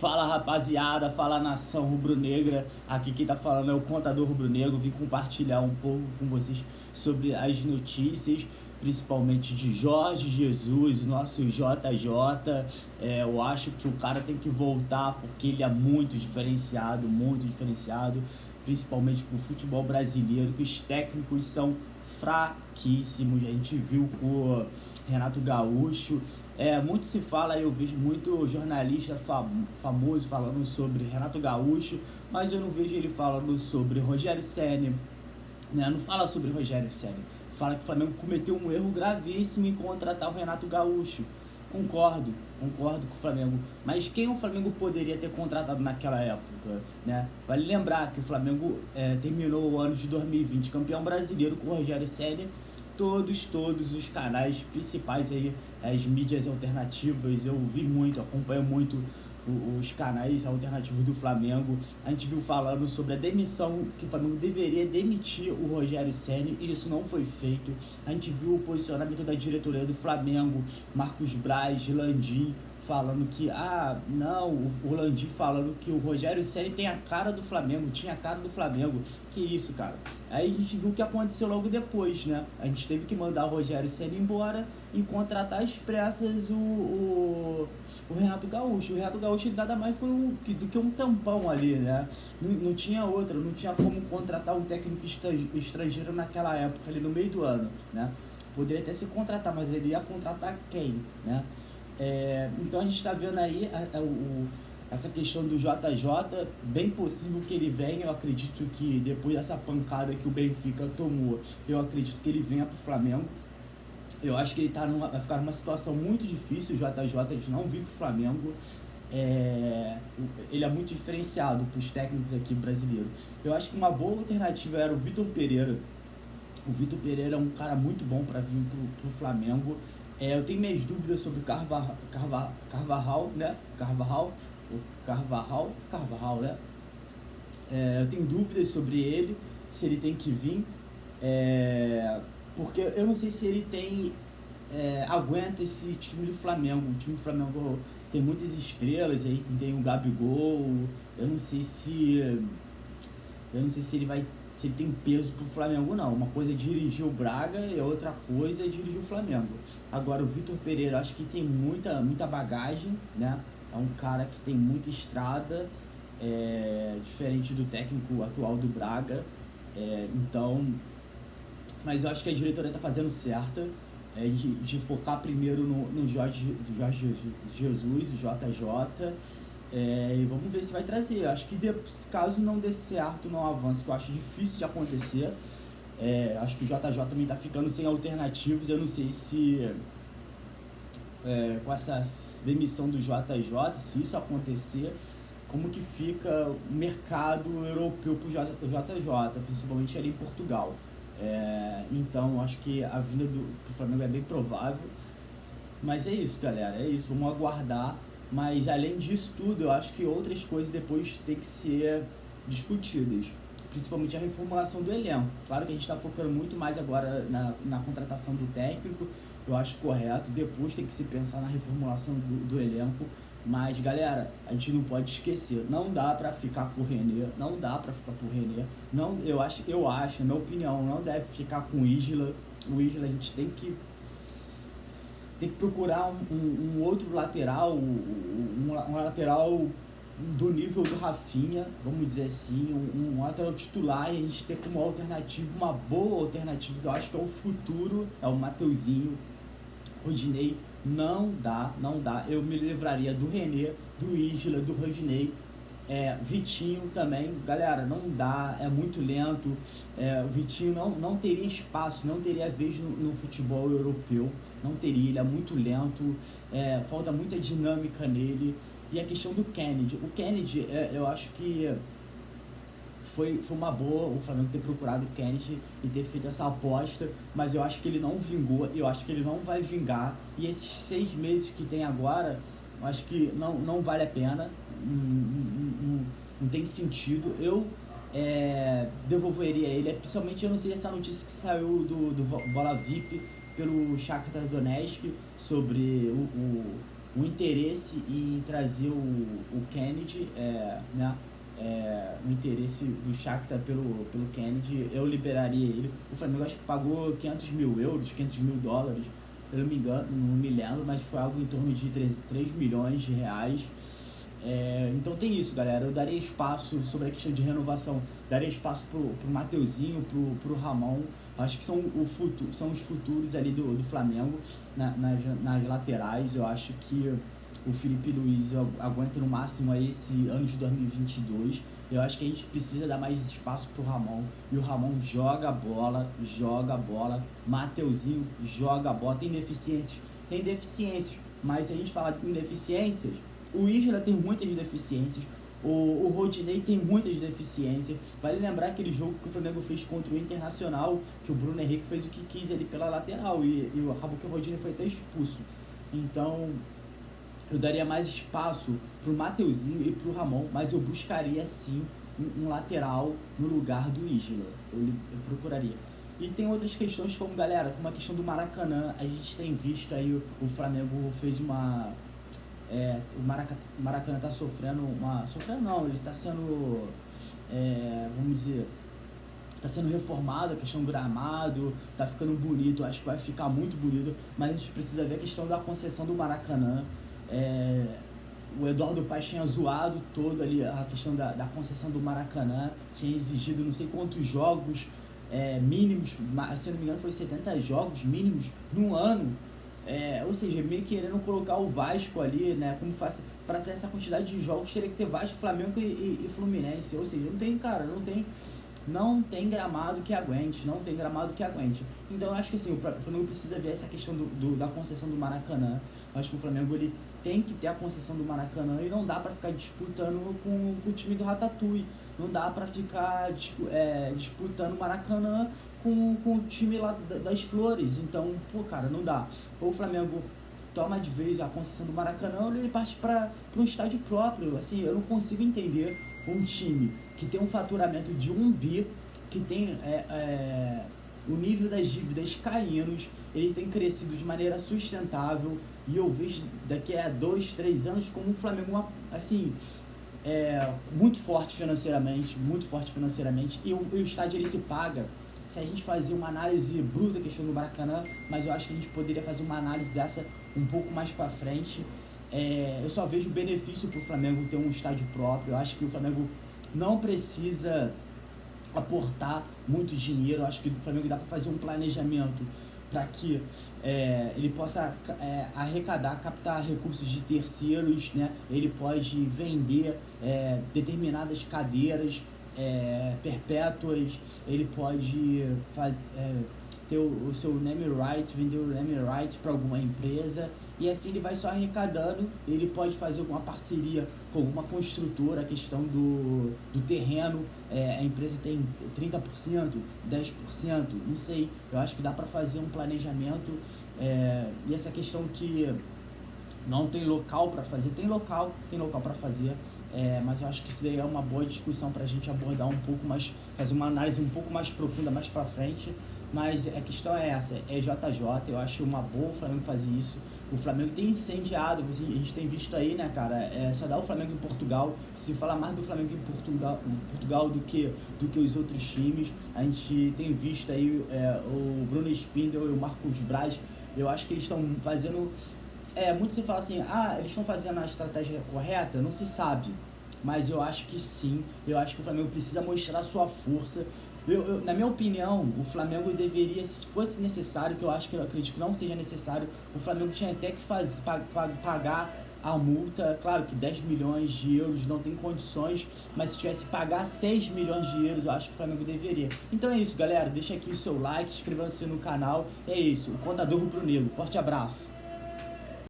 Fala rapaziada, fala nação rubro-negra, aqui quem tá falando é o Contador Rubro-Negro. Vim compartilhar um pouco com vocês sobre as notícias, principalmente de Jorge Jesus, nosso JJ. Eu acho que o cara tem que voltar porque ele é muito diferenciado, principalmente pro futebol brasileiro, que os técnicos são fraquíssimos. A gente viu com o Renato Gaúcho. Muito se fala, eu vejo muito jornalista famoso falando sobre Renato Gaúcho, mas eu não vejo ele falando sobre Rogério Ceni, né? Não fala sobre Rogério Ceni, fala que o Flamengo cometeu um erro gravíssimo em contratar o Renato Gaúcho. Concordo com o Flamengo, mas quem o Flamengo poderia ter contratado naquela época, né? Vale lembrar que o Flamengo terminou o ano de 2020 campeão brasileiro com o Rogério Ceni. Todos os canais principais aí, as mídias alternativas, eu vi muito, acompanho muito os canais alternativos do Flamengo. A gente viu falando sobre a demissão, que o Flamengo deveria demitir o Rogério Ceni, e isso não foi feito. A gente viu o posicionamento da diretoria do Flamengo, Marcos Braz, Landim, falando que, o Landim falando que o Rogério Ceni tem a cara do Flamengo, tinha a cara do Flamengo. Que isso, cara. Aí a gente viu o que aconteceu logo depois, né? A gente teve que mandar o Rogério Ceni embora e contratar às pressas o Renato Gaúcho. O Renato Gaúcho ele nada mais foi do que um tampão ali, né? Não tinha outra, não tinha como contratar um técnico estrangeiro naquela época, ali no meio do ano, né? Poderia até se contratar, mas ele ia contratar quem, né? Então a gente está vendo aí essa questão do JJ, bem possível que ele venha. Eu acredito que depois dessa pancada que o Benfica tomou, eu acredito que ele venha para o Flamengo. Eu acho que ele vai ficar numa situação muito difícil, o JJ, eles não vir para o Flamengo. Ele é muito diferenciado para os técnicos aqui brasileiros. Eu acho que uma boa alternativa era o Vitor Pereira. O Vitor Pereira é um cara muito bom para vir para o Flamengo. Eu tenho minhas dúvidas sobre o Carvajal, né? Carvajal, né? Eu tenho dúvidas sobre ele, se ele tem que vir, porque eu não sei se ele aguenta esse time do Flamengo. O time do Flamengo tem muitas estrelas, aí tem o Gabigol. Eu não sei se ele tem peso pro Flamengo, não. Uma coisa é dirigir o Braga e outra coisa é dirigir o Flamengo. Agora o Vitor Pereira, acho que tem muita bagagem, né? É um cara que tem muita estrada, diferente do técnico atual do Braga. Mas eu acho que a diretoria está fazendo certa, de focar primeiro no Jorge Jesus, o JJ. E vamos ver se vai trazer. Acho que caso não dê certo, não avance, que eu acho difícil de acontecer. Acho que o JJ também está ficando sem alternativas. Eu não sei se com essa demissão do JJ, se isso acontecer, como que fica o mercado europeu para o JJ, principalmente ali em Portugal. Então acho que a vinda pro Flamengo é bem provável. Mas é isso, galera, vamos aguardar. Mas além disso tudo, eu acho que outras coisas depois tem que ser discutidas, principalmente a reformulação do elenco. Claro que a gente está focando muito mais agora na contratação do técnico, eu acho correto. Depois tem que se pensar na reformulação do elenco. Mas galera, a gente não pode esquecer, não dá pra ficar por René, não, eu acho, na minha opinião, não deve ficar com o Isla. A gente tem que procurar um outro lateral, um lateral do nível do Rafinha, vamos dizer assim, um lateral titular, e a gente ter como alternativa, uma boa alternativa, que eu acho que é o futuro, é o Mateuzinho. Rodinei não dá, eu me livraria do René, do Isla, do Rodinei. Vitinho também, galera, não dá, é muito lento. O Vitinho não teria espaço, não teria vez no futebol europeu, não teria, ele é muito lento, falta muita dinâmica nele. E a questão do Kennedy, eu acho que foi uma boa o Flamengo ter procurado o Kennedy e ter feito essa aposta, mas eu acho que ele não vingou, eu acho que ele não vai vingar, e esses 6 meses que tem agora, eu acho que não vale a pena, não tem sentido. Eu devolveria ele, principalmente eu não sei essa notícia que saiu do Bola VIP pelo Shakhtar Donetsk sobre o interesse em trazer o Kennedy, né? O interesse do Shakhtar pelo Kennedy, eu liberaria ele. O Flamengo acho que pagou 500 mil euros, 500 mil dólares, se eu não me engano, não me lembro, mas foi algo em torno de 3 milhões de reais. Então tem isso, galera. Eu daria espaço sobre a questão de renovação, daria espaço pro Mateuzinho, pro Ramon. Acho que são os futuros ali do Flamengo nas laterais. Eu acho que o Felipe Luiz aguenta no máximo aí esse ano de 2022. Eu acho que a gente precisa dar mais espaço pro Ramon. E o Ramon joga a bola. Mateuzinho joga a bola. Tem deficiências. Mas se a gente falar em deficiências, o Isla tem muitas deficiências. O Rodinei tem muitas deficiências. Vale lembrar aquele jogo que o Flamengo fez contra o Internacional, que o Bruno Henrique fez o que quis ali pela lateral. E acabou que o Rodinei foi até expulso. Então, eu daria mais espaço pro Mateuzinho e pro Ramon, mas eu buscaria sim um lateral no lugar do Isla. Eu procuraria. E tem outras questões como, galera, como a questão do Maracanã. A gente tem visto aí o Flamengo fez uma... o Maracanã está sofrendo ele está sendo, vamos dizer, está sendo reformado, a questão do gramado, está ficando bonito, acho que vai ficar muito bonito, mas a gente precisa ver a questão da concessão do Maracanã. O Eduardo Paes tinha zoado todo ali a questão da concessão do Maracanã, tinha exigido não sei quantos jogos mínimos, se não me engano foi 70 jogos mínimos num ano. Ou seja, meio querendo colocar o Vasco ali, né? Como faz para ter essa quantidade de jogos, teria que ter Vasco, Flamengo e Fluminense. Ou seja, não tem gramado que aguente, Então eu acho que assim, o Flamengo precisa ver essa questão da concessão do Maracanã. Eu acho que o Flamengo ele tem que ter a concessão do Maracanã e não dá para ficar disputando com o time do Ratatouille. Não dá para ficar disputando o Maracanã com o time lá das Flores. Então, cara, não dá. Ou o Flamengo toma de vez a concessão do Maracanã ou ele parte para um estádio próprio. Assim, eu não consigo entender um time que tem um faturamento de 1 bi, que tem o nível das dívidas caindo, ele tem crescido de maneira sustentável, e eu vejo daqui a 2, 3 anos como um Flamengo, assim, muito forte financeiramente, e o estádio ele se paga. Se a gente fazer uma análise bruta da questão do Maracanã, mas eu acho que a gente poderia fazer uma análise dessa um pouco mais para frente. Eu só vejo benefício para o Flamengo ter um estádio próprio. Eu acho que o Flamengo não precisa aportar muito dinheiro. Eu acho que o Flamengo dá para fazer um planejamento para que ele possa captar recursos de terceiros, né? Ele pode vender determinadas cadeiras perpétuas, ele pode ter o seu name right, vender o name right para alguma empresa, e assim ele vai só arrecadando. Ele pode fazer alguma parceria com alguma construtora, a questão do terreno, a empresa tem 30%, 10%, não sei, eu acho que dá para fazer um planejamento, e essa questão que não tem local para fazer, tem local para fazer, mas eu acho que isso daí é uma boa discussão para a gente abordar um pouco mais, fazer uma análise um pouco mais profunda mais para frente. Mas a questão é essa, JJ, eu acho uma boa o Flamengo fazer isso. O Flamengo tem incendiado, a gente tem visto aí, né, cara, só dá o Flamengo em Portugal, se fala mais do Flamengo em Portugal do que os outros times. A gente tem visto aí o Bruno Spindel e o Marcos Braz, eu acho que eles estão fazendo, muito se fala assim, eles estão fazendo a estratégia correta, não se sabe, mas eu acho que sim, eu acho que o Flamengo precisa mostrar sua força. Na minha opinião, o Flamengo deveria, se fosse necessário, que eu acredito que não seja necessário, o Flamengo tinha até que pagar a multa. Claro que 10 milhões de euros não tem condições, mas se tivesse que pagar 6 milhões de euros, eu acho que o Flamengo deveria. Então é isso, galera, deixa aqui o seu like, inscreva-se no canal, é isso, o contador rubro-negro, forte abraço.